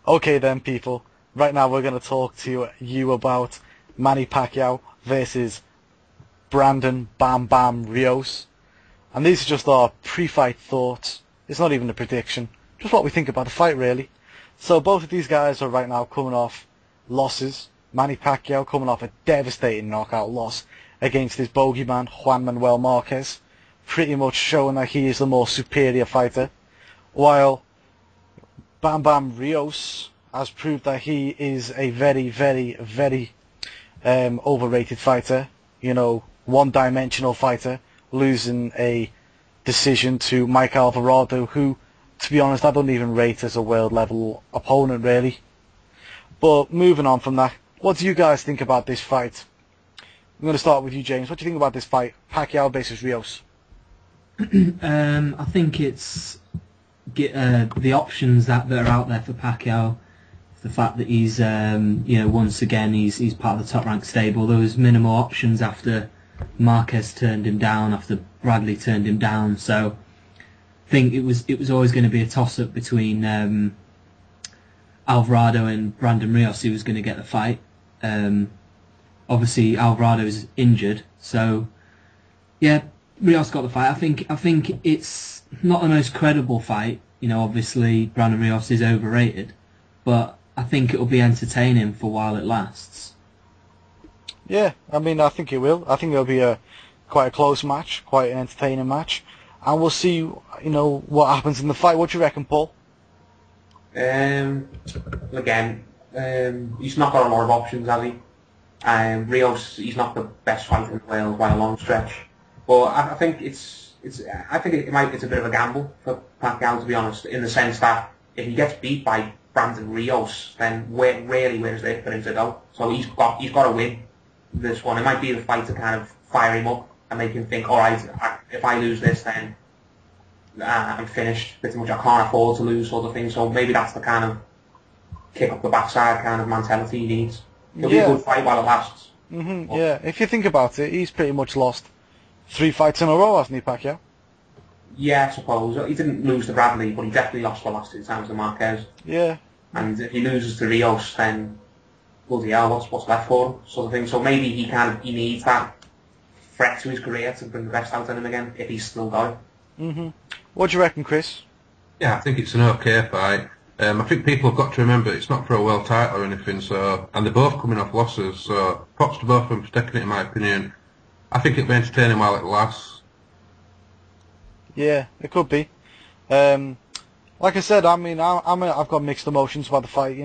Okay then, people. Right now we're going to talk to you about Manny Pacquiao versus Brandon Bam Bam Rios. And these are just our pre-fight thoughts. It's not even a prediction. Just what we think about the fight, really. So both of these guys are right now coming off losses. Manny Pacquiao coming off a devastating knockout loss against his bogeyman, Juan Manuel Marquez. Pretty much showing that he is the more superior fighter. While Bam Bam Rios has proved that he is a very, very, very overrated fighter. You know, one-dimensional fighter, losing a decision to Mike Alvarado, who, to be honest, I don't even rate as a world-level opponent, really. But moving on from that, what do you guys think about this fight? I'm going to start with you, James. What do you think about this fight, Pacquiao versus Rios? I think it's the options that are out there for Pacquiao. The fact that he's, once again he's part of the top-ranked stable. There was minimal options after Marquez turned him down, after Bradley turned him down. So I think it was always going to be a toss-up between Alvarado and Brandon Rios who was going to get the fight. Obviously Alvarado is injured, so yeah, Rios got the fight. I think it's not the most credible fight. Obviously Brandon Rios is overrated, but I think it'll be entertaining for while it lasts. Yeah, I think it will. I think it'll be quite a close match, quite an entertaining match, and we'll see, what happens in the fight. What do you reckon, Paul? Again, he's not got a lot of options, has he? Rios, he's not the best fighter in the world by a long stretch, but I think it's a bit of a gamble for Pacquiao, to be honest, in the sense that if he gets beat by Brandon Rios, then where is there for him to go? So he's got to win this one. It might be the fight to kind of fire him up and make him think, all right, if I lose this, then I'm finished. Pretty much, I can't afford to lose, sort of thing. So maybe that's the kind of kick up the backside kind of mentality he needs. It'll be a good fight while it lasts. Yeah, if you think about it, he's pretty much lost 3 fights in a row, hasn't he, Pacquiao? Yeah, I suppose. He didn't lose to Bradley, but he definitely lost the last 2 times to Marquez. Yeah. And if he loses to Rios, then bloody hell, what's left for him, sort of thing. So maybe he needs that threat to his career to bring the best out of him again, if he's still got it. What do you reckon, Chris? Yeah, I think it's an okay fight. I think people have got to remember it's not for a world title or anything, and they're both coming off losses, so props to both of them for taking it, in my opinion. I think it'll be entertaining while it lasts. Yeah, it could be. Like I said, I've got mixed emotions about the fight,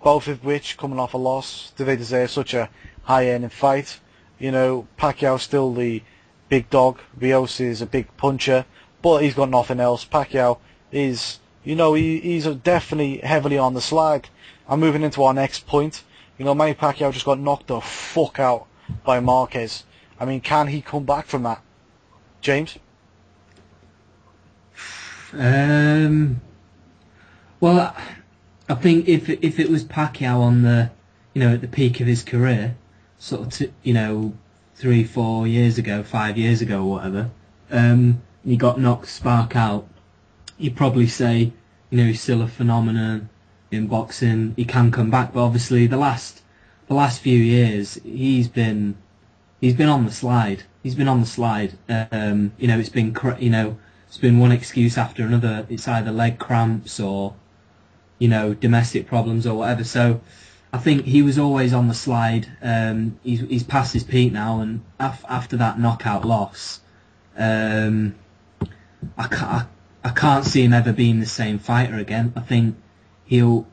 both of which coming off a loss. Do they deserve such a high-earning fight? Pacquiao's still the big dog. Rios is a big puncher, but he's got nothing else. Pacquiao is, he's definitely heavily on the slide. I'm moving into our next point. Manny Pacquiao just got knocked the fuck out by Marquez. Can he come back from that? James? Well, I think if it was Pacquiao on the, at the peak of his career, sort of, 3-4 years ago, 5 years ago, or whatever, he got knocked spark out, you'd probably say, he's still a phenomenon in boxing. He can come back, but obviously the last few years he's been on the slide. He's been on the slide. It's been one excuse after another. It's either leg cramps or, domestic problems or whatever. So I think he was always on the slide. He's past his peak now, and after that knockout loss, I can't see him ever being the same fighter again. I think he'll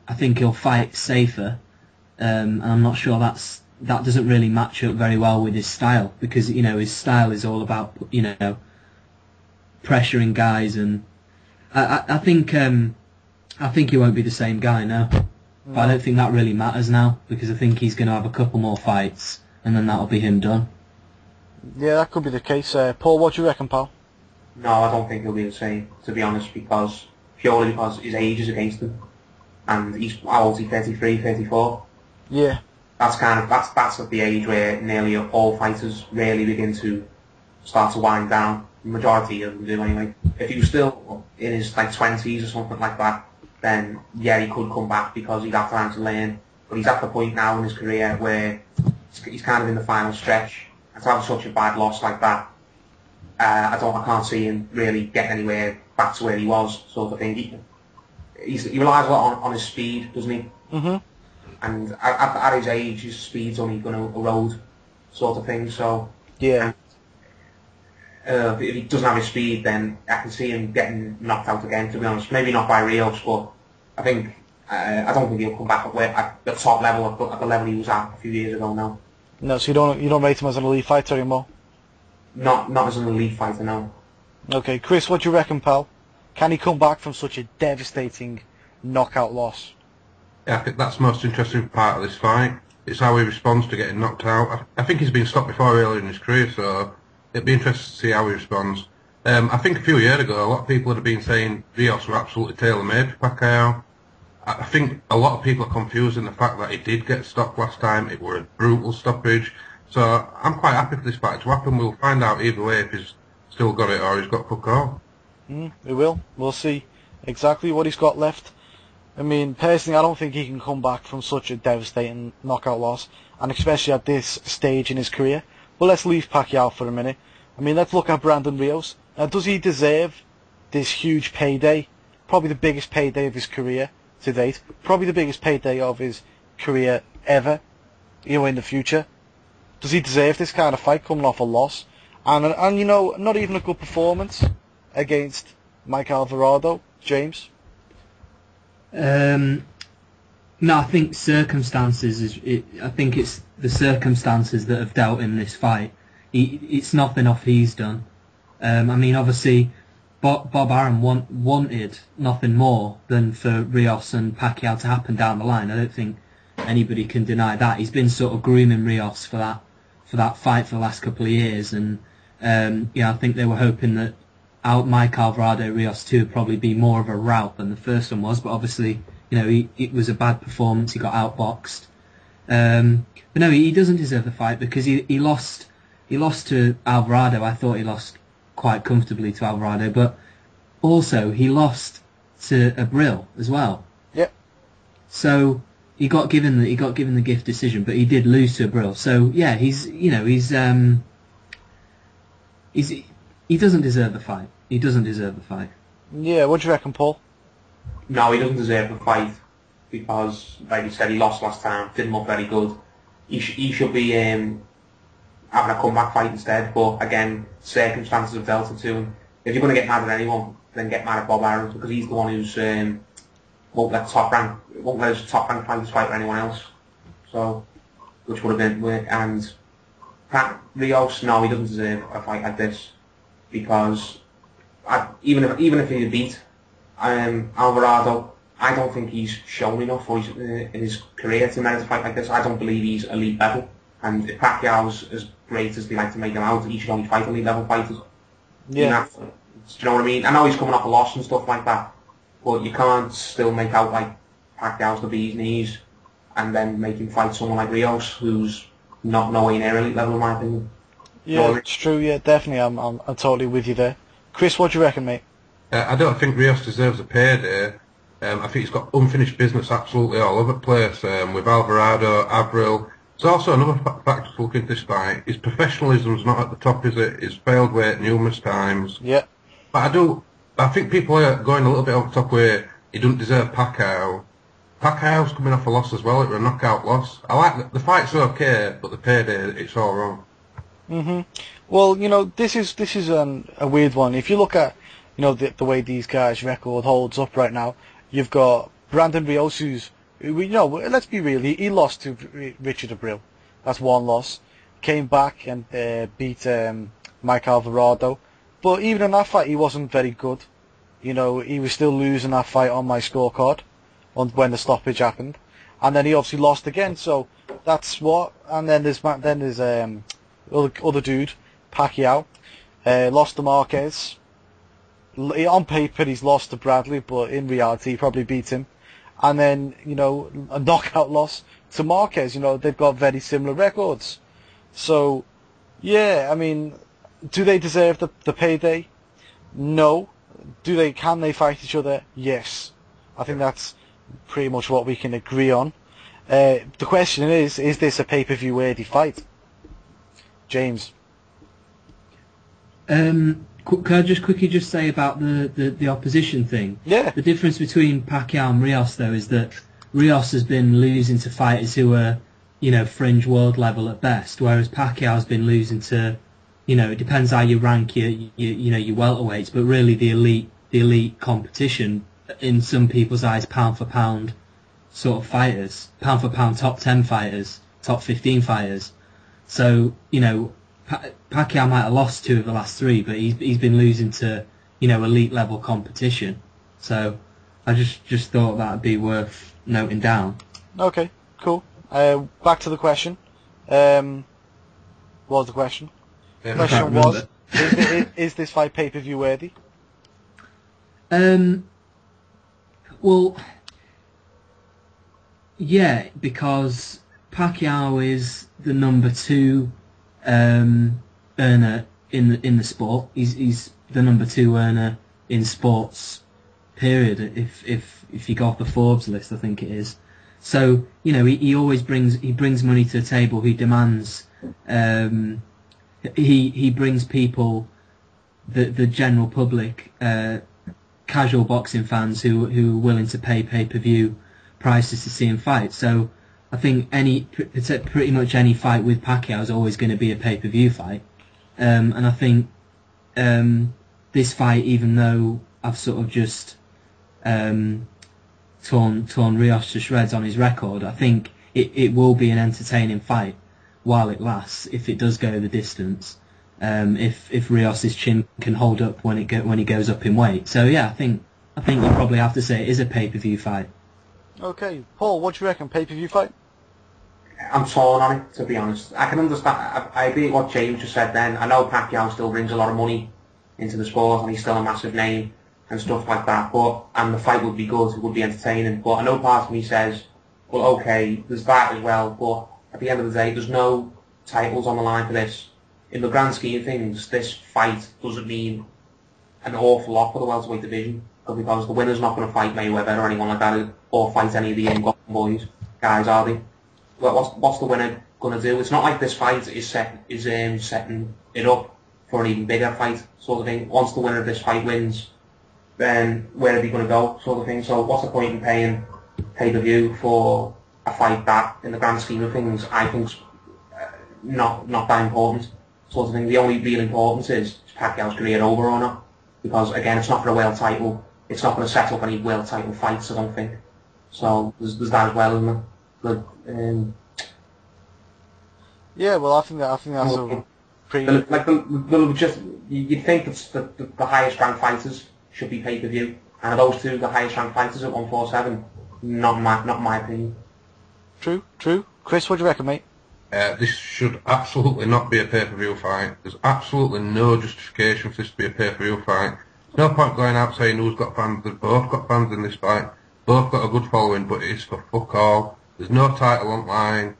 fight safer, and I'm not sure that doesn't really match up very well with his style, because his style is all about pressuring guys, and I think he won't be the same guy now. But I don't think that really matters now, because I think he's going to have a couple more fights and then that'll be him done. Yeah, that could be the case. Paul, what do you reckon, pal? No, I don't think he'll be the same, to be honest, purely because his age is against him, and he's, how old is he, 33, 34? Yeah. That's at the age where nearly all fighters really begin to start to wind down. The majority of them do anyway. If he was still in his 20s or something like that, then yeah, he could come back because he'd have time to learn. But he's at the point now in his career where he's kind of in the final stretch. And to have such a bad loss like that, I can't see him really getting anywhere back to where he was, sort of thing. He relies a lot on his speed, doesn't he? Mm-hmm. And at his age, his speed's only going to erode, sort of thing. So Yeah. if he doesn't have his speed, then I can see him getting knocked out again. To be honest, maybe not by Rios, but I don't think he'll come back at the top level, at the level he was at a few years ago. Now, No, so you don't rate him as an elite fighter anymore? not as an elite fighter, no. Okay, Chris, what do you reckon, pal? Can he come back from such a devastating knockout loss? Yeah, I think that's the most interesting part of this fight. It's how he responds to getting knocked out. I think he's been stopped before earlier in his career, so it'd be interesting to see how he responds. I think a few years ago, a lot of people had been saying Rios were absolutely tailor-made for Pacquiao. I think a lot of people are confusing the fact that he did get stopped last time. It were a brutal stoppage. So I'm quite happy for this fight to happen. We'll find out either way if he's still got it or he's got Pacquiao. We will. We'll see exactly what he's got left. I mean, personally, I don't think he can come back from such a devastating knockout loss, and especially at this stage in his career. But let's leave Pacquiao for a minute. I mean, let's look at Brandon Rios. Now, does he deserve this huge payday? Probably the biggest payday of his career to date. Probably the biggest payday of his career ever, in the future. Does he deserve this kind of fight coming off a loss? And not even a good performance against Mike Alvarado, James? No, I think circumstances. I think it's the circumstances that have dealt him this fight. It's nothing off he's done. I mean, obviously, Bob Arum wanted nothing more than for Rios and Pacquiao to happen down the line. I don't think anybody can deny that. He's been sort of grooming Rios for that fight for the last couple of years, and I think they were hoping that Mike Alvarado Rios 2 would probably be more of a rout than the first one was, but obviously, it was a bad performance. He got outboxed. But no, he doesn't deserve the fight because he lost to Alvarado. I thought he lost quite comfortably to Alvarado, but also he lost to Abril as well. Yep. So he got given the gift decision, but he did lose to Abril. So yeah, he doesn't deserve the fight. He doesn't deserve the fight. Yeah, what do you reckon, Paul? No, he doesn't deserve the fight because, like you said, he lost last time. Didn't look very good. He should be having a comeback fight instead. But again, circumstances have dealt it to him. If you're going to get mad at anyone, then get mad at Bob Arum because he's the one who's won't let his top rank fighters fight with anyone else. So, which would have been and Rios, no, he doesn't deserve a fight like this because even if he beat Alvarado, I don't think he's shown enough in his career to merit a fight like this. I don't believe he's elite level. And if Pacquiao's as great as they like to make him out, he should only fight elite level fighters. Yeah. Do you know what I mean? I know he's coming off a loss and stuff like that, but you can't still make out like Pacquiao's the bee's knees and then make him fight someone like Rios, who's not nowhere near elite level in my opinion. Yeah, it's true. Yeah, definitely. I'm totally with you there. Chris, what do you reckon, mate? I don't think Rios deserves a payday. I think he's got unfinished business absolutely all over the place with Alvarado, Abril. There's also another factor to look into this fight. His professionalism's not at the top, is it? He's failed weight numerous times. Yeah. But I think people are going a little bit over the top where he doesn't deserve Pacquiao. Pacquiao's coming off a loss as well. It was a knockout loss. I like the fight's okay, but the payday, it's all wrong. Well, this is a weird one. If you look at the way these guys' record holds up right now, you've got Brandon Rios, let's be real, he lost to Richard Abril. That's one loss. Came back and beat Mike Alvarado. But even in that fight, he wasn't very good. He was still losing that fight on my scorecard when the stoppage happened. And then he obviously lost again, so that's what. And then there's other dude, Pacquiao, lost to Marquez. On paper, he's lost to Bradley, but in reality, he probably beat him. And then, a knockout loss to Marquez. They've got very similar records. So, yeah, I mean, do they deserve the payday? No. Can they fight each other? Yes. I think that's pretty much what we can agree on. The question is this a pay-per-view worthy fight? James. Can I just quickly say about the opposition thing? Yeah. The difference between Pacquiao and Rios, though, is that Rios has been losing to fighters who are, fringe world level at best, whereas Pacquiao's been losing to, it depends how you rank your welterweights, but really the elite competition in some people's eyes, pound for pound sort of fighters, pound for pound top 10 fighters, top 15 fighters. So, Pacquiao might have lost 2 of the last 3, but he's been losing to, elite level competition. So I just thought that'd be worth noting down. Okay, cool. Back to the question. What was the question? The question was, is this fight pay-per-view worthy? Well, yeah, because Pacquiao is the number 2 earner in the sport. He's the number 2 earner in sports. Period. If you go off the Forbes list, I think it is. So he always brings money to the table. He demands. He brings people, the general public, casual boxing fans who are willing to pay pay-per-view prices to see him fight. So I think pretty much any fight with Pacquiao is always going to be a pay-per-view fight. And I think this fight, even though I've sort of just torn Rios to shreds on his record, I think it will be an entertaining fight while it lasts, if it does go the distance. If Rios's chin can hold up when he goes up in weight. So yeah, I think you probably have to say it is a pay-per-view fight. Okay, Paul, what do you reckon? Pay-per-view fight? I'm torn on it, to be honest. I can understand. I agree with what James just said then. I know Pacquiao still brings a lot of money into the sport, and he's still a massive name and stuff like that. And the fight would be good, it would be entertaining. But I know part of me says, well, okay, there's that as well. But at the end of the day, there's no titles on the line for this. In the grand scheme of things, this fight doesn't mean an awful lot for the welterweight division, because the winner's not going to fight Mayweather or anyone like that, or fight any of the young boys, guys, are they? Well, what's the winner going to do? It's not like this fight is setting it up for an even bigger fight, sort of thing. Once the winner of this fight wins, then where are they going to go, sort of thing. So what's the point in paying pay-per-view for a fight that, in the grand scheme of things, I think's not that important, sort of thing. The only real importance is Pacquiao's career over or not, because again, it's not for a world title. It's not going to set up any world title fights, I don't think. So there's that as well, isn't there? Yeah, well, I think that's a pretty. You'd think that the highest ranked fighters should be pay-per-view, and of those 2, the highest ranked fighters at 147. Not my opinion. True. Chris, what do you reckon, mate? This should absolutely not be a pay-per-view fight. There's absolutely no justification for this to be a pay-per-view fight. There's no point going out saying who's got fans. They've both got fans in this fight. Both got a good following, but it is for fuck all. There's no title on line.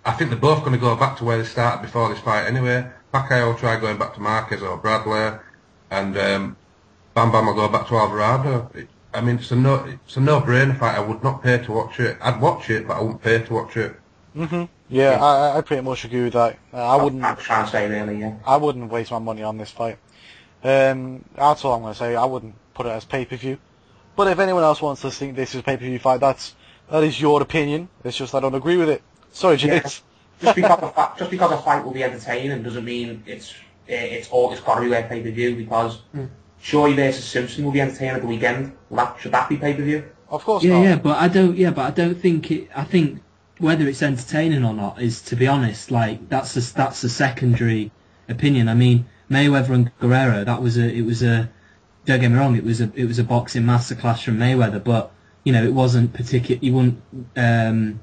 I think they're both going to go back to where they started before this fight anyway. Pacquiao will try going back to Marquez or Bradley, and Bam Bam will go back to Alvarado. I mean, it's a no-brainer fight. I would not pay to watch it. I'd watch it, but I wouldn't pay to watch it. Yeah, I pretty much agree with that. I wouldn't. I'm trying to say really, yeah. I wouldn't waste my money on this fight. That's all I'm going to say. I wouldn't put it as pay-per-view. But if anyone else wants to think this is a pay-per-view fight, that is your opinion. It's just I don't agree with it. Sorry, James. Yeah. Just because a fight will be entertaining doesn't mean it's got to be a pay-per-view. Because Shoei versus Simpson will be entertaining at the weekend. Should that be pay-per-view? Of course not. Yeah, but I don't think it. I think whether it's entertaining or not is, to be honest, like that's a secondary opinion. I mean, Mayweather and Guerrero, don't get me wrong, it was a boxing masterclass from Mayweather, but it wasn't particular. You wouldn't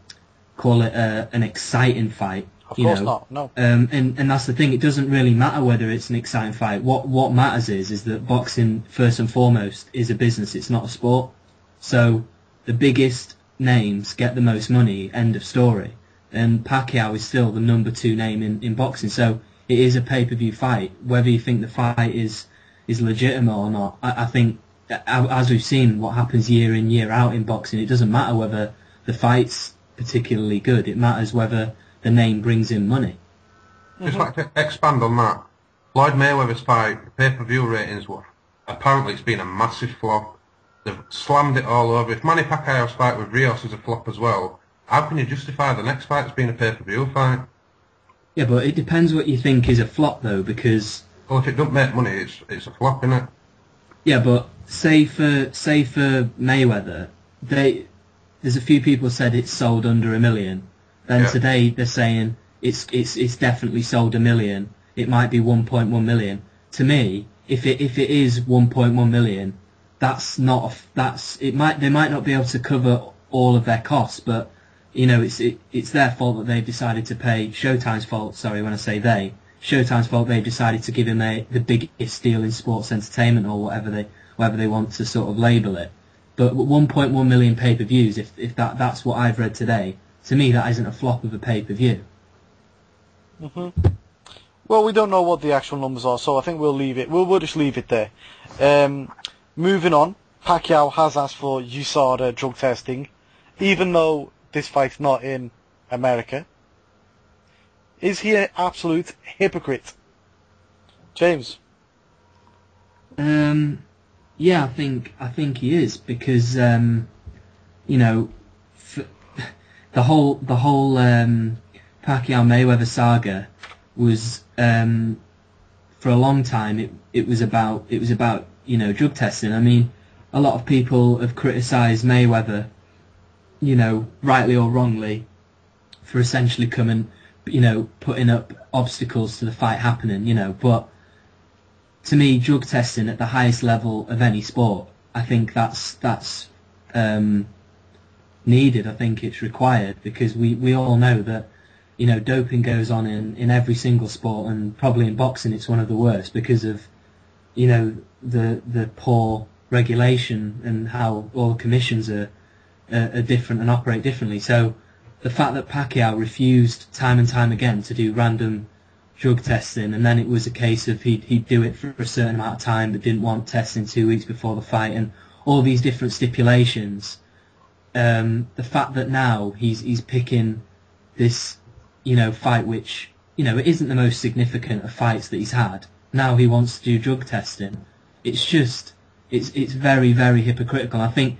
call it an exciting fight. Of course not. No. And that's the thing. It doesn't really matter whether it's an exciting fight. What matters is that boxing, first and foremost, is a business. It's not a sport. So the biggest names get the most money. End of story. And Pacquiao is still the number 2 name in boxing. So it is a pay-per-view fight. Whether you think the fight is legitimate or not, I think as we've seen, what happens year in, year out in boxing, it doesn't matter whether the fight's particularly good. It matters whether the name brings in money. Just like to expand on that. Floyd Mayweather's fight, the pay-per-view ratings were apparently it's been a massive flop. They've slammed it all over. If Manny Pacquiao's fight with Rios is a flop as well, how can you justify the next fight as being a pay-per-view fight? Yeah, but it depends what you think is a flop, though, because... Well, if it don't make money, it's a flop, isn't it? Yeah, but say for Mayweather, there's a few people said it's sold under $1 million. Then today they're saying it's definitely sold $1 million. It might be 1.1 million. To me, if it is 1.1 million, they might not be able to cover all of their costs, but you know it's their fault that they've decided to pay Showtime's fault. Sorry, when I say they, Showtime's fault. They've decided to give him the biggest deal in sports entertainment, or whatever they want to sort of label it. But 1.1 million pay-per-views, if that's what I've read today, to me that isn't a flop of a pay-per-view. Well, we don't know what the actual numbers are, so I think we'll leave it. We'll just leave it there. Moving on, Pacquiao has asked for USADA drug testing, even though this fight's not in America. Is he an absolute hypocrite? James? Yeah, I think he is, because the whole Pacquiao Mayweather saga was for a long time it was about drug testing. I mean, a lot of people have criticised Mayweather, rightly or wrongly, for essentially coming, putting up obstacles to the fight happening, but to me, drug testing at the highest level of any sport, I think that's needed. I think it's required, because we all know that doping goes on in every single sport, and probably in boxing it's one of the worst because of the poor regulation and how all the commissions are different and operate differently. So the fact that Pacquiao refused time and time again to do random drug testing, and then it was a case of he'd do it for a certain amount of time but didn't want testing 2 weeks before the fight, and all these different stipulations, the fact that now he's picking this fight which it isn't the most significant of fights that he's had, now he wants to do drug testing, it's very, very hypocritical. I think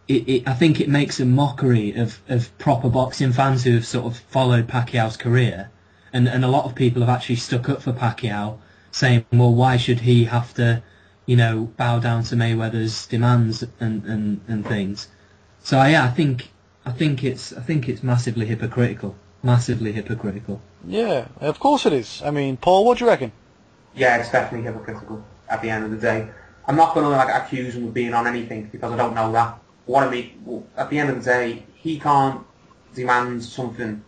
it makes a mockery of proper boxing fans who have sort of followed Pacquiao's career. And a lot of people have actually stuck up for Pacquiao, saying, well, why should he have to, bow down to Mayweather's demands and things. So yeah, I think it's massively hypocritical. Massively hypocritical. Yeah, of course it is. I mean, Paul, what do you reckon? Yeah, it's definitely hypocritical at the end of the day. I'm not going to accuse him of being on anything, because I don't know that. What I mean, at the end of the day, he can't demand something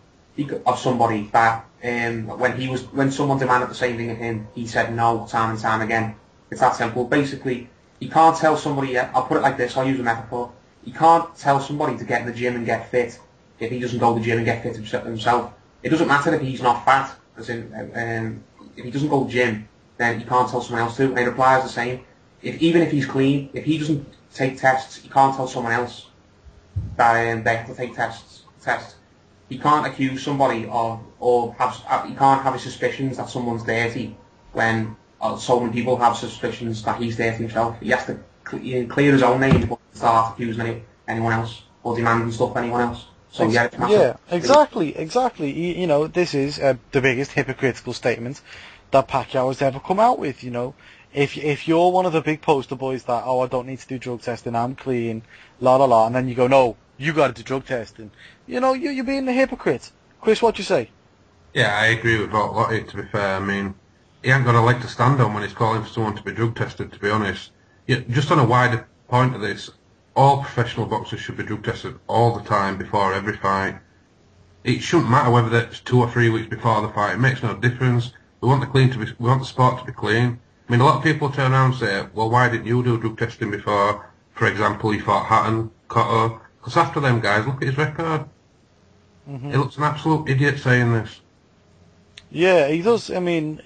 of somebody that when someone demanded the same thing of him, he said no time and time again. It's that simple. Basically, you can't tell somebody, I'll put it like this, I'll use a metaphor. You can't tell somebody to get in the gym and get fit if he doesn't go to the gym and get fit himself. It doesn't matter if he's not fat, as in, if he doesn't go to the gym, then you can't tell someone else to, and it applies the same. Even if he's clean, if he doesn't take tests, you can't tell someone else that they have to take tests. You can't accuse somebody of, you can't have suspicions that someone's dirty when so many people have suspicions that he's dirty himself. He has to clear his own name before he starts accusing anyone else or demanding stuff from anyone else. So yeah, it's massive. Yeah, exactly. This is the biggest hypocritical statement that Pacquiao has ever come out with. If you're one of the big poster boys that, I don't need to do drug testing, I'm clean, la la la, and then you go, no, you got to do drug testing. You're being a hypocrite. Chris, what do you say? Yeah, I agree with Lottie, to be fair. I mean, he ain't got a leg to stand on when he's calling for someone to be drug tested, to be honest. Yeah, just on a wider point of this, all professional boxers should be drug tested all the time before every fight. It shouldn't matter whether that's 2 or 3 weeks before the fight. It makes no difference. We want the sport to be clean. I mean, a lot of people turn around and say, well, why didn't you do drug testing before, for example, you fought Hatton, Cotto? Because after them guys, look at his record. Mm-hmm. He looks an absolute idiot saying this. Yeah, he does. I mean,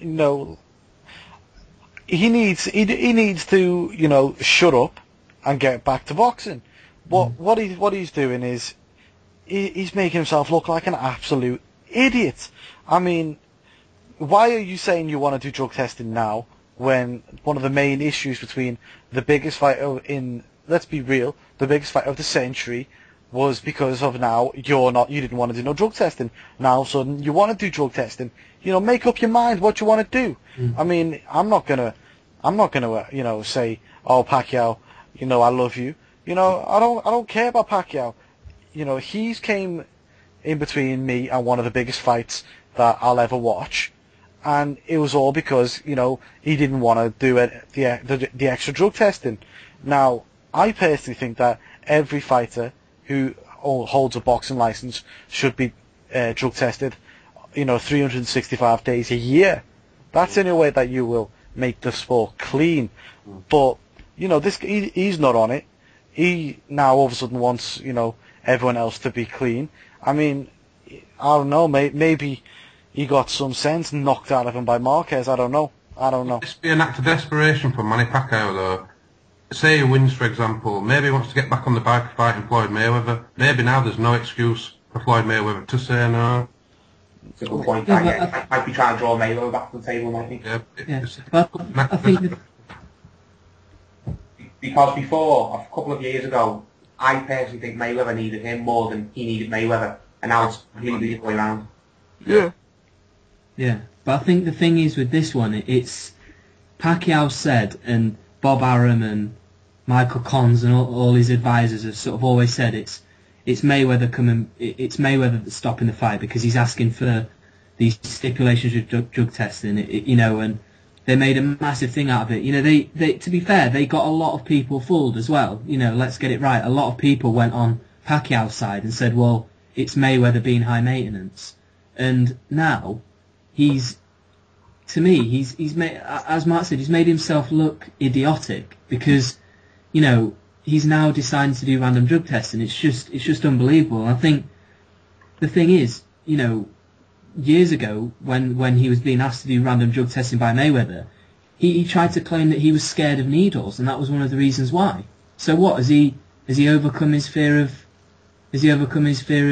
he needs to, you know, shut up and get back to boxing. What he's doing is he's making himself look like an absolute idiot. I mean, why are you saying you want to do drug testing now when one of the main issues between the biggest fighter in, let's be real, the biggest fighter of the century was because of now you didn't want to do no drug testing. Now all of a sudden you want to do drug testing. You know, make up your mind what you want to do. I mean, I'm not gonna, you know, say, oh, Pacquiao, you know, I love you. You know, I don't care about Pacquiao. You know, he's came in between me and one of the biggest fights that I'll ever watch, and it was all because, you know, he didn't want to do the extra drug testing. Now, I personally think that every fighter who holds a boxing license should be drug tested, you know, 365 days a year. That's the only way that you will make the sport clean. But, you know, he's not on it. He now all of a sudden wants, you know, everyone else to be clean. I mean, I don't know, maybe he got some sense knocked out of him by Marquez. I don't know. This be an act of desperation for Manny Pacquiao, though. Say he wins, for example. Maybe he wants to get back on the bike fighting Floyd Mayweather. Maybe now there's no excuse for Floyd Mayweather to say no. It's a good point. Might be trying to draw Mayweather back to the table, might he? Yeah, but I think because before, a couple of years ago, I personally think Mayweather needed him more than he needed Mayweather, and now it's completely the other way around. Yeah, but I think the thing is with this one, it's Pacquiao said, and Bob Arum and Michael Cons and all his advisors have sort of always said it's Mayweather it's Mayweather that's stopping the fight because he's asking for these stipulations with drug testing, you know, and they made a massive thing out of it. You know, they to be fair, they got a lot of people fooled as well. You know, let's get it right. A lot of people went on Pacquiao's side and said, well, it's Mayweather being high maintenance. And now, he's made, as Mark said, he's made himself look idiotic because, you know, he's now deciding to do random drug testing. It's just unbelievable. And I think the thing is, you know, years ago when he was being asked to do random drug testing by Mayweather, he tried to claim that he was scared of needles, and that was one of the reasons why. So what, has he overcome his fear of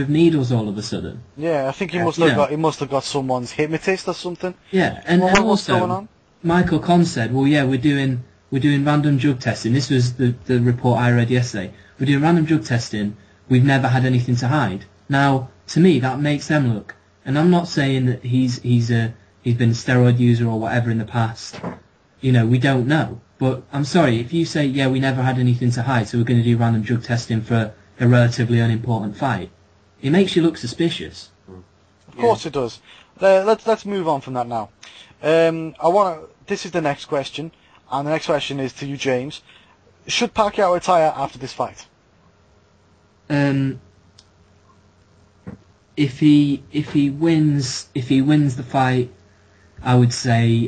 needles all of a sudden? Yeah, I think he must have got someone's hypnotist or something. Yeah, and what's going also on? Michael Conn said, well, yeah, we're doing random drug testing. This was the report I read yesterday. We're doing random drug testing. We've never had anything to hide. Now, to me, that makes them look. And I'm not saying that he's been a steroid user or whatever in the past. You know, we don't know. But I'm sorry, if you say, yeah, we never had anything to hide, so we're going to do random drug testing for a relatively unimportant fight, it makes you look suspicious. Of course it does. Let's move on from that now. This is the next question, and the next question is to you, James. Should Pacquiao retire after this fight? If he wins the fight, I would say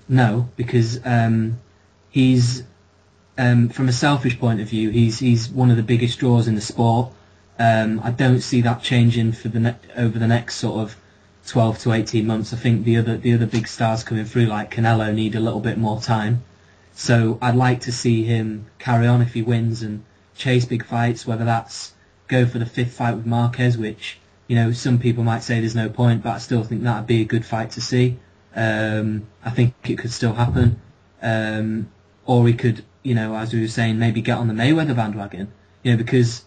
no, because he's from a selfish point of view, he's one of the biggest draws in the sport. I don't see that changing for over the next sort of 12 to 18 months. I think the other big stars coming through like Canelo need a little bit more time. So I'd like to see him carry on if he wins and chase big fights, whether that's go for the 5th fight with Marquez, which, you know, some people might say there's no point, but I still think that'd be a good fight to see. I think it could still happen. Or he could, you know, as we were saying, maybe get on the Mayweather bandwagon, you know, because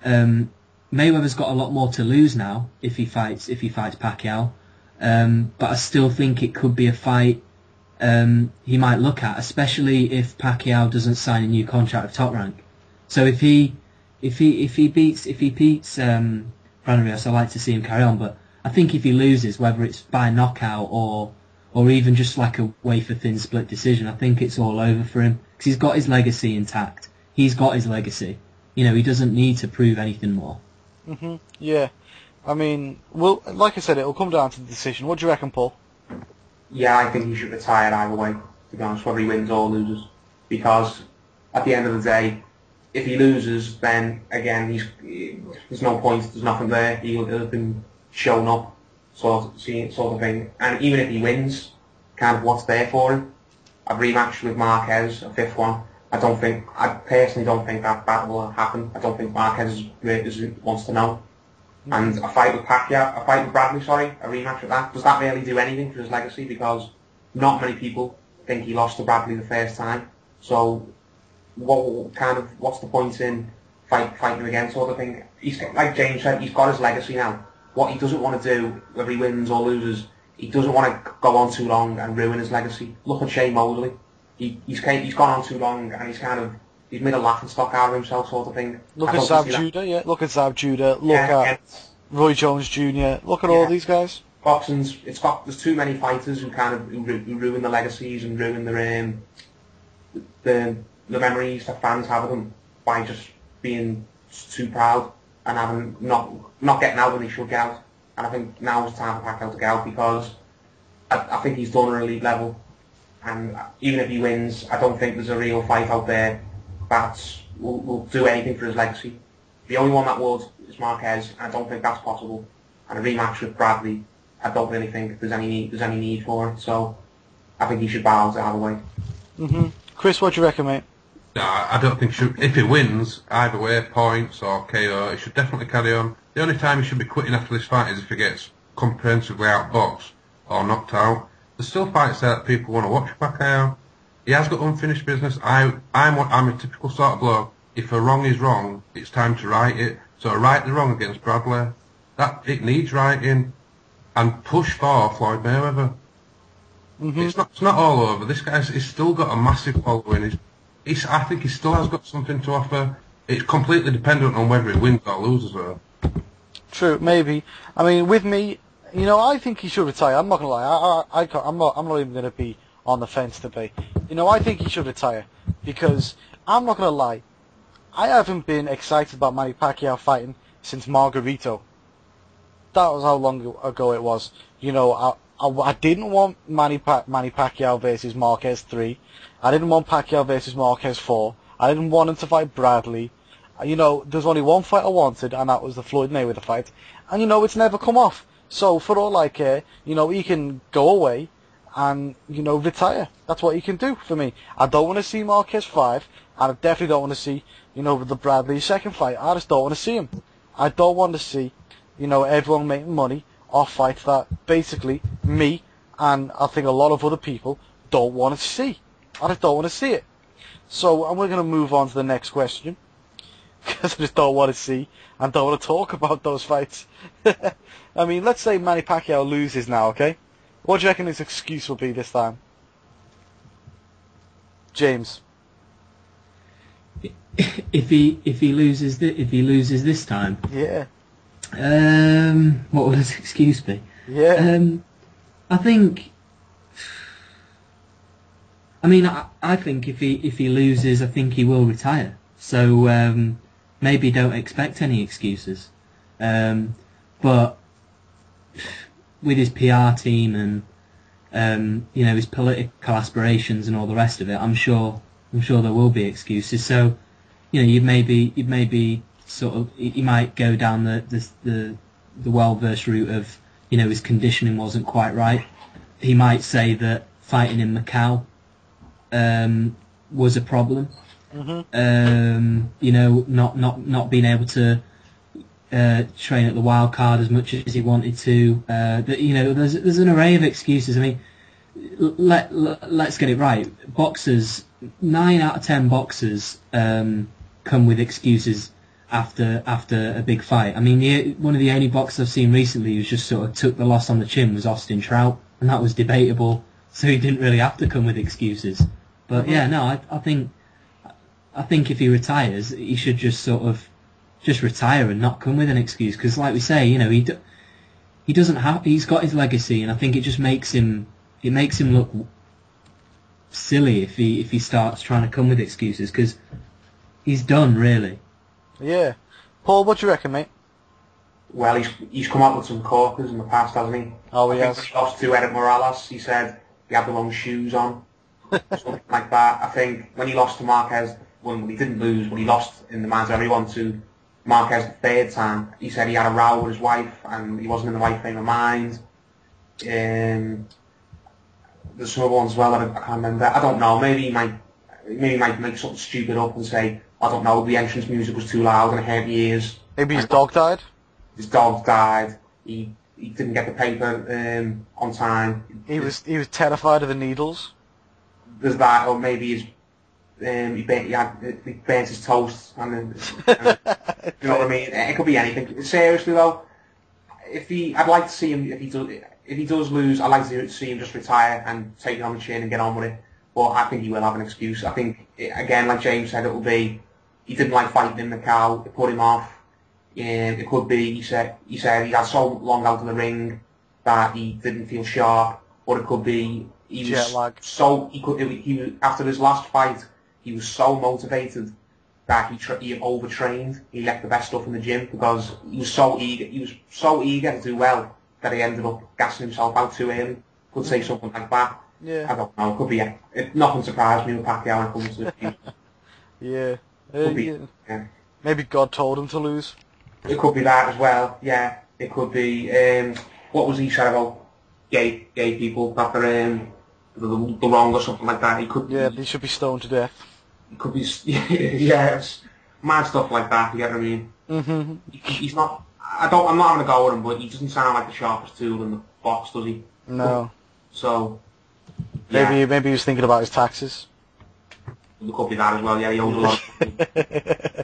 Mayweather's got a lot more to lose now if he fights Pacquiao. But I still think it could be a fight he might look at, especially if Pacquiao doesn't sign a new contract with Top Rank. So if he beats Brandon Rios, I'd like to see him carry on. But I think if he loses, whether it's by knockout or even just like a wafer-thin split decision, I think it's all over for him. Because he's got his legacy intact. He's got his legacy. You know, he doesn't need to prove anything more. Yeah. I mean, well, like I said, it'll come down to the decision. What do you reckon, Paul? Yeah, I think he should retire either way, to be honest, whether he wins or loses. Because at the end of the day, if he loses, then again, there's no point, there's nothing there. He'll have been shown up, sort of thing. And even if he wins, kind of what's there for him. A rematch with Marquez, a fifth one. I personally don't think that will happen. I don't think Marquez wants to know. And a fight with Bradley, a rematch with that. Does that really do anything for his legacy? Because not many people think he lost to Bradley the first time. So, what's the point in fighting him again, sort of thing? He's, like James said, he's got his legacy now. What he doesn't want to do, whether he wins or loses, he doesn't want to go on too long and ruin his legacy. Look at Shane Mosley. He's gone on too long and he's made a laughingstock out of himself, sort of thing. Look at Zab Judah, yeah. Look at Zab Judah. Look at Roy Jones Jr. Look at all these guys. Boxing's there's too many fighters who ruin the legacies and ruin the memories that fans have of them by just being too proud and not getting out when they should get out. And I think now is the time for Pacquiao to get out because I think he's done at elite level. And even if he wins, I don't think there's a real fight out there that will do anything for his legacy. The only one that would is Marquez. I don't think that's possible. And a rematch with Bradley, I don't really think there's any need for it. So I think he should bow out of the way. Chris, what do you reckon, mate? No, I don't think if he wins, either way, points or KO, he should definitely carry on. The only time he should be quitting after this fight is if he gets comprehensively outboxed or knocked out. There's still fights there that people want to watch Pacquiao. He has got unfinished business. I'm a typical sort of bloke. If a wrong is wrong, it's time to right it. So right the wrong against Bradley. It needs righting. And push for Floyd Mayweather. It's not all over. This guy's still got a massive following. I think he still has got something to offer. It's completely dependent on whether he wins or loses, though. True, maybe. I mean, with me, I think he should retire. I'm not gonna lie. I'm not even gonna be on the fence today. I think he should retire because I'm not gonna lie. I haven't been excited about Manny Pacquiao fighting since Margarito. That was how long ago it was. I didn't want Manny Pacquiao versus Marquez 3. I didn't want Pacquiao versus Marquez 4. I didn't want him to fight Bradley. There's only one fight I wanted, and that was the Floyd Mayweather fight. And it's never come off. So for all I care, he can go away and, retire. That's what he can do for me. I don't want to see Marquez 5, and I definitely don't want to see, the Bradley second fight. I just don't want to see him. I don't want to see, everyone making money off fights that basically me and I think a lot of other people don't want to see. I just don't want to see it. So we're going to move on to the next question because I just don't want to see and don't want to talk about those fights. I mean, let's say Manny Pacquiao loses now, okay? What do you reckon his excuse will be this time? James. If he loses this time, yeah. What would his excuse be? Yeah. I think. I mean, I think if he loses, I think he will retire. So maybe don't expect any excuses. But with his PR team and his political aspirations and all the rest of it, I'm sure there will be excuses. So you maybe sort of he might go down the well-versed route of his conditioning wasn't quite right. He might say that fighting in Macau was a problem. Not being able to train at the wild card as much as he wanted to. There's an array of excuses. I mean, let's get it right. Boxers, 9 out of 10 boxers come with excuses after a big fight. I mean, one of the only boxers I've seen recently who's just sort of took the loss on the chin was Austin Trout, and that was debatable. So he didn't really have to come with excuses. But I think if he retires, he should just sort of just retire and not come with an excuse. Because, like we say, he doesn't have. He's got his legacy, and I think it just makes him look silly if he starts trying to come with excuses. Because he's done, really. Yeah. Paul, what do you reckon, mate? Well, he's come up with some corkers in the past, hasn't he? Oh, I think when he lost to Eric Morales, he said he had the wrong shoes on. Something like that. I think when he lost to Marquez, when he didn't lose, when he lost in the minds of everyone to Marquez the third time, he said he had a row with his wife and he wasn't in the right frame of mind. there's some other ones as well that I can't remember. I don't know. Maybe he might make something stupid up and say, I don't know, the entrance music was too loud and it hurt my ears. Maybe his dog died? His dog died. He didn't get the paper on time. He was terrified of the needles. There's that, or maybe he burnt his toast. And you know what I mean? It could be anything. Seriously though, I'd like to see him if he does lose. I'd like to see him just retire and take it on the chin and get on with it. But I think he will have an excuse. I think again, like James said, it will be he didn't like fighting in Macau. It put him off. It could be he said he had so long out of the ring that he didn't feel sharp. Or it could be he was so he after his last fight he was so motivated that he overtrained. He left the best stuff in the gym because he was so eager. He was so eager to do well that he ended up gassing himself out too early. Could say something like that. Yeah. I don't know. It could be. Nothing surprised me with Pacquiao when it comes to the future. Yeah. Could be. Yeah. Maybe God told him to lose. It could be that as well. Yeah. It could be. What was he said about gay people that they're the wrong or something like that? He could. Yeah. He should be stoned to death. It could be. Yeah. It's mad stuff like that. You get what I mean? Mm-hmm. He's not. I'm not having a go at him, but he doesn't sound like the sharpest tool in the box, does he? No. So. Yeah. Maybe he was thinking about his taxes. It could be that as well. Yeah, he owes a lot.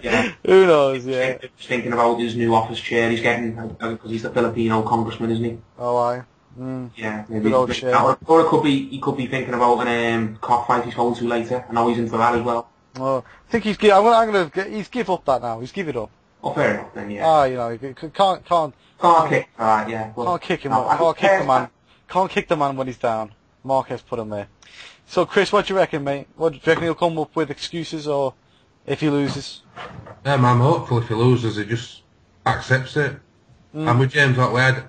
Yeah. Who knows? Yeah. He's thinking about his new office chair he's getting because he's the Filipino congressman, isn't he? Oh, aye. Mm. Yeah, maybe. Good old chair. Or it could be he could be thinking about an cockfight he's going to later. I know he's into that as well. Oh, I think he's give up that now. He's give it up. Oh, fair enough then. Yeah. Ah, you know, you can't kick. Alright, yeah. Well, can't kick him. no, Can't kick the man. Can't kick the man when he's down. Marquez put him there. So, Chris, what do you reckon, mate? What do you reckon he'll come up with excuses, or if he loses? I'm hopeful if he loses, he just accepts it. And with James Otway,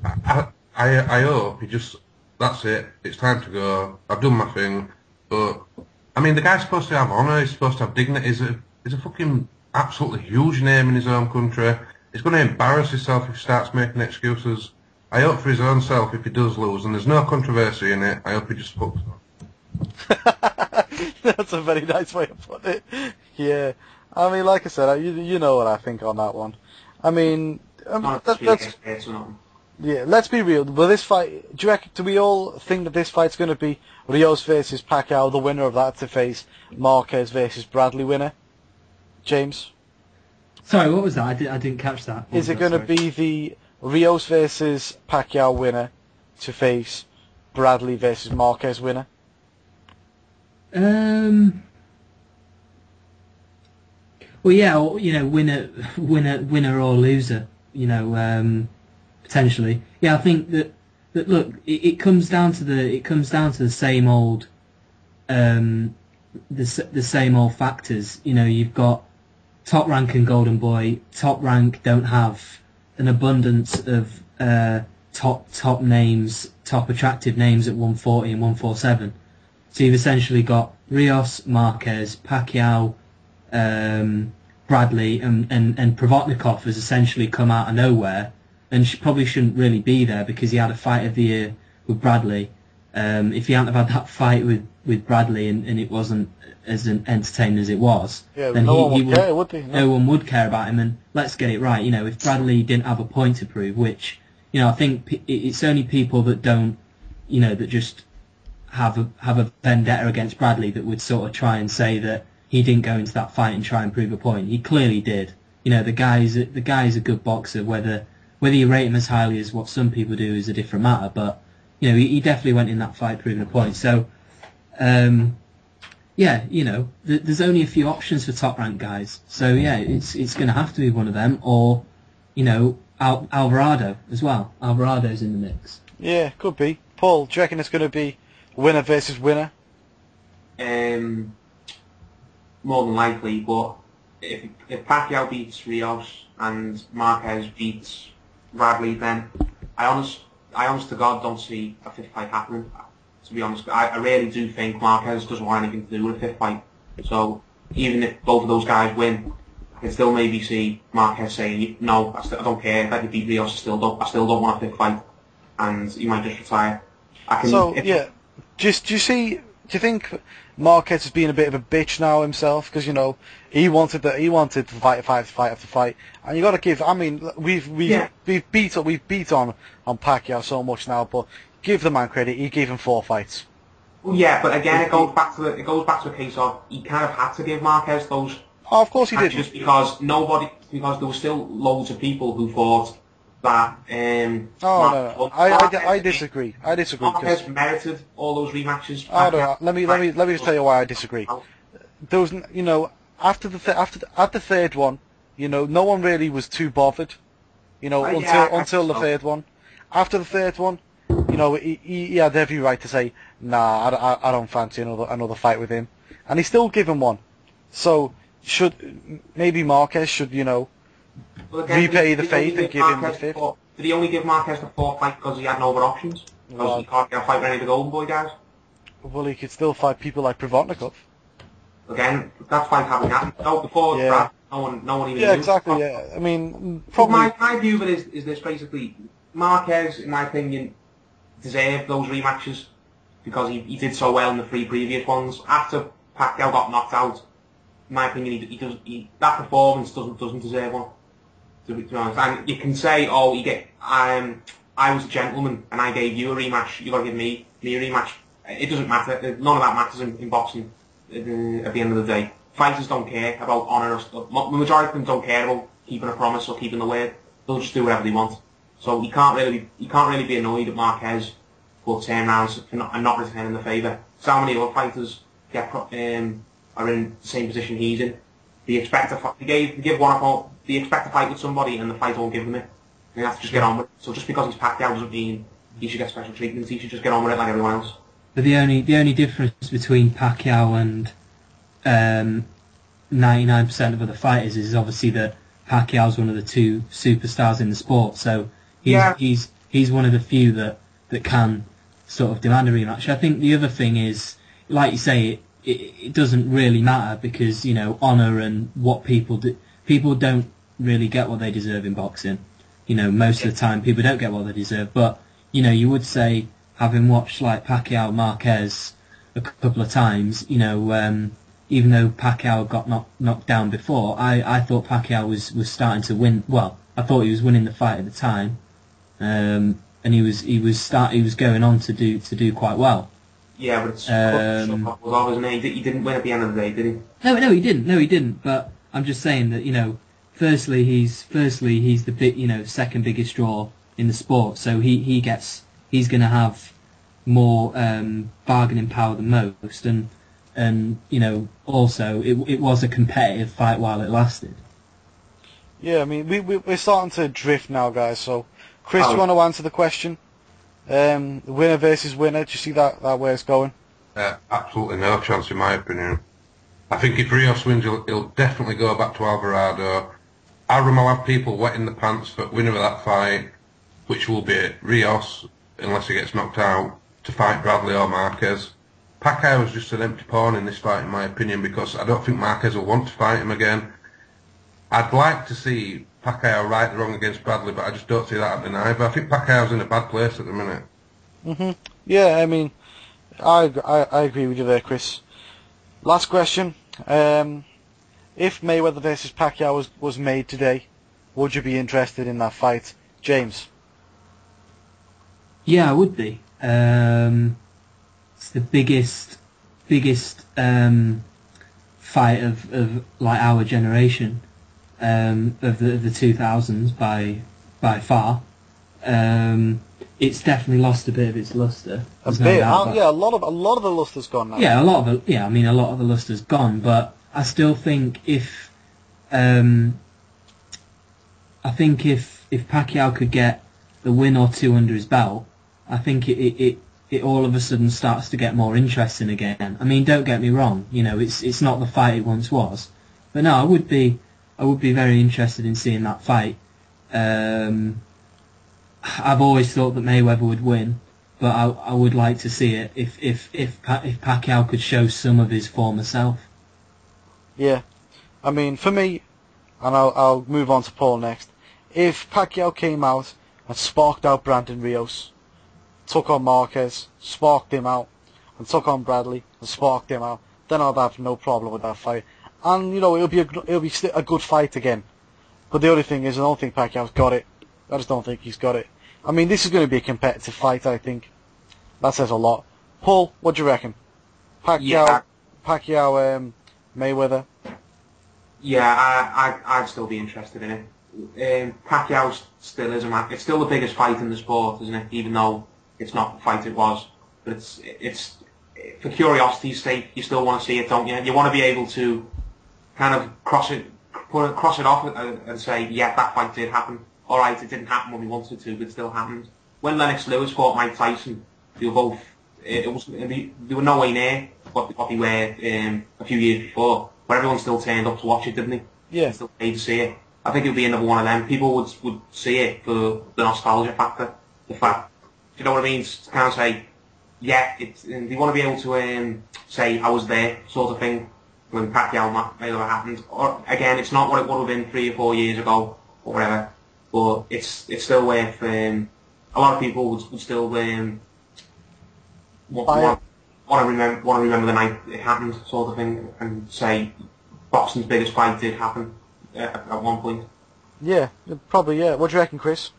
I hope he just, that's it, it's time to go, I've done my thing. But, I mean, the guy's supposed to have honour, he's supposed to have dignity, he's a fucking absolutely huge name in his own country. He's going to embarrass himself if he starts making excuses. I hope for his own self if he does lose, and there's no controversy in it, I hope he just fucks up. That's a very nice way of putting it. Yeah. I mean, like I said, you know what I think on that one. I mean, let's be real. Will this fight, do we all think that this fight's going to be Rios versus Pacquiao, the winner of that to face Marquez versus Bradley winner? James? Sorry, what was that? I didn't catch that. Is it going to be the Rios versus Pacquiao winner to face Bradley versus Marquez winner? Well, yeah, you know, winner or loser, you know, potentially. Yeah, I think that look, it comes down to the same old, the same old factors. You know, you've got Top Rank and Golden Boy. Top Rank don't have an abundance of top names, top attractive names at 140 and 147. So you've essentially got Rios, Marquez, Pacquiao, Bradley, and Provodnikov has essentially come out of nowhere, and probably shouldn't really be there because he had a fight of the year with Bradley. If he hadn't have had that fight with Bradley and it wasn't as entertaining as it was, then no one would care, would they? No one would care about him. And let's get it right, you know, if Bradley didn't have a point to prove, which, you know, I think it's only people that don't, you know, that just have a vendetta against Bradley that would sort of try and say that he didn't go into that fight and try and prove a point. He clearly did. You know, the guy's a good boxer. Whether you rate him as highly as what some people do is a different matter. But you know, he definitely went in that fight proving a point. So, yeah, you know, there's only a few options for top ranked guys. So yeah, it's going to have to be one of them, or you know, Alvarado as well. Alvarado's in the mix. Yeah, could be. Paul, do you reckon it's going to be winner versus winner? More than likely, but if Pacquiao beats Rios and Marquez beats Bradley, then I honest to God don't see a fifth fight happening. To be honest, I really do think Marquez doesn't want anything to do with a fifth fight. So even if both of those guys win, I can still maybe see Marquez saying, no, I don't care if you beat Rios, I still don't want a fifth fight, and he might just retire. Do you think Marquez is being a bit of a bitch now himself? Because he wanted to fight after fight, and you got to give. I mean, we've beat on Pacquiao so much now, but give the man credit. He gave him 4 fights. Well, yeah, but again, it goes back to a case of he kind of had to give Marquez those. Oh, of course he did. Just because there were still loads of people who thought that. No. I disagree. Marquez merited all those rematches. Let me just tell you why I disagree. There was, after the third one, no one really was too bothered, until the third one. After the third one, he had every right to say, nah, I don't fancy another fight with him, and he still give him one. So maybe Marquez should, repay the faith and give him the fifth. Did he only give Marquez the 4th fight because he had no other options? Because he can't get a fight with any of the Golden Boy guys? Well, he could still fight people like Provodnikov. Again, that fight having happened. No, before that, no one even knew. Exactly, yeah. I mean, probably... My view of it is this, basically. Marquez, in my opinion, deserved those rematches because he did so well in the 3 previous ones. After Pacquiao got knocked out, in my opinion, that performance doesn't deserve one. To be honest, and you can say, I was a gentleman and I gave you a rematch. You got to give me a rematch. It doesn't matter. None of that matters in boxing. At the end of the day, fighters don't care about honour. The majority of them don't care about keeping a promise or keeping the word. They'll just do whatever they want. So you can't really be annoyed at Marquez for turn rounds and not returning the favour. So many other fighters are in the same position he's in. They expect they expect to fight with somebody and the fighter won't give them it. They have to just get on with it. So just because he's Pacquiao doesn't mean he should get special treatment. He should just get on with it like everyone else. But the only difference between Pacquiao and 99% of other fighters is obviously that Pacquiao's one of the 2 superstars in the sport. So he's one of the few that can sort of demand a rematch. I think the other thing is, like you say, it doesn't really matter because honour and what people do. People don't really get what they deserve in boxing. Most of the time people don't get what they deserve. But you would say, having watched like Pacquiao Marquez a couple of times, even though Pacquiao got knocked down before, I thought Pacquiao was starting to win. Well, I thought he was winning the fight at the time, and he was going on to do quite well. Yeah, but he didn't win at the end of the day, did he? No, he didn't. No, he didn't. But I'm just saying that firstly he's the big second biggest draw in the sport, so he's going to have more bargaining power than most, and also it was a competitive fight while it lasted. Yeah, I mean we're starting to drift now, guys. So Chris, do you want to answer the question? Winner versus winner. Do you see that where it's going? Absolutely no chance, in my opinion. I think if Rios wins, he'll definitely go back to Alvarado. Arum will have people wetting the pants for winner of that fight, which will be Rios, unless he gets knocked out, to fight Bradley or Marquez. Pacquiao is just an empty pawn in this fight, in my opinion, because I don't think Marquez will want to fight him again. I'd like to see Pacquiao right the wrong against Bradley, but I just don't see that happening either. I think Pacquiao's in a bad place at the minute. Yeah, I mean, I agree with you there, Chris. Last question. If Mayweather versus Pacquiao was made today, would you be interested in that fight? James? Yeah, I would be. It's the biggest fight of like our generation, of the 2000s by far. It's definitely lost a bit of its luster. A lot of the luster's gone now. Yeah, a lot of the luster's gone, but I still think if Pacquiao could get the win or two under his belt, I think it all of a sudden starts to get more interesting again. I mean, don't get me wrong, it's not the fight it once was, but no, I would be very interested in seeing that fight. I've always thought that Mayweather would win, but I would like to see it if Pacquiao could show some of his former self. Yeah, I mean, for me, and I'll move on to Paul next. If Pacquiao came out and sparked out Brandon Rios, took on Marquez, sparked him out, and took on Bradley and sparked him out, then I'd have no problem with that fight. And you know, it'll be a good fight again. But the only thing is, I don't think Pacquiao's got it. I just don't think he's got it. I mean, this is going to be a competitive fight, I think. That says a lot. Paul, what do you reckon? Pacquiao, Mayweather. Yeah, I'd still be interested in it. Pacquiao still is it's still the biggest fight in the sport, isn't it? Even though it's not the fight it was, but it's for curiosity's sake, you still want to see it, don't you? You want to be able to kind of cross it off and say, yeah, that fight did happen. All right, it didn't happen when we wanted to, but it still happened. When Lennox Lewis fought Mike Tyson, they were both. They were no way near what they were a few years before, where everyone still turned up to watch it, didn't they? Yeah. Still paid to see it. I think it would be another one of them. People would see it for the nostalgia factor, the fact. You know what I mean? To kind of say, yeah, they want to be able to say I was there, sort of thing, when Pacquiao Mayweather happened. Or again, it's not what it would have been 3 or 4 years ago or whatever, but it's still worth. A lot of people would still want to remember the night it happened, sort of thing, and say boxing's biggest fight did happen at one point. Yeah, probably. Yeah. What do you reckon, Chris?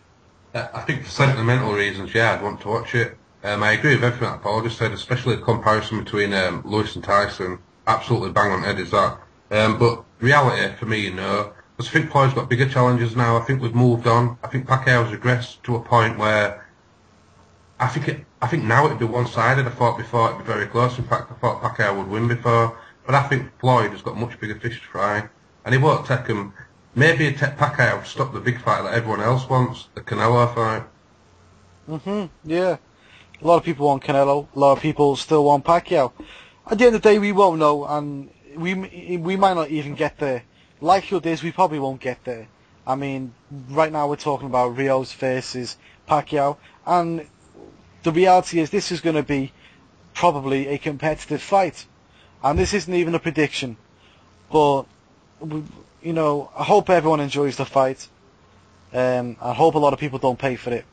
I think for sentimental reasons, yeah, I'd want to watch it. I agree with everything that Paul just said, especially the comparison between Lewis and Tyson. Absolutely bang on head is that. But reality, for me, no. Because I think Floyd's got bigger challenges now. I think we've moved on. I think Pacquiao's regressed to a point where I think now it'd be one-sided. I thought before it'd be very close. In fact, I thought Pacquiao would win before. But I think Floyd has got much bigger fish to fry. And he won't take him. Maybe he'd take Pacquiao to stop the big fight that everyone else wants, the Canelo fight. Yeah. A lot of people want Canelo. A lot of people still want Pacquiao. At the end of the day, we won't know, and we might not even get there. Likelihood is we probably won't get there. I mean, right now we're talking about Rios versus Pacquiao, and the reality is this is going to be probably a competitive fight. And this isn't even a prediction. But, you know, I hope everyone enjoys the fight. I hope a lot of people don't pay for it.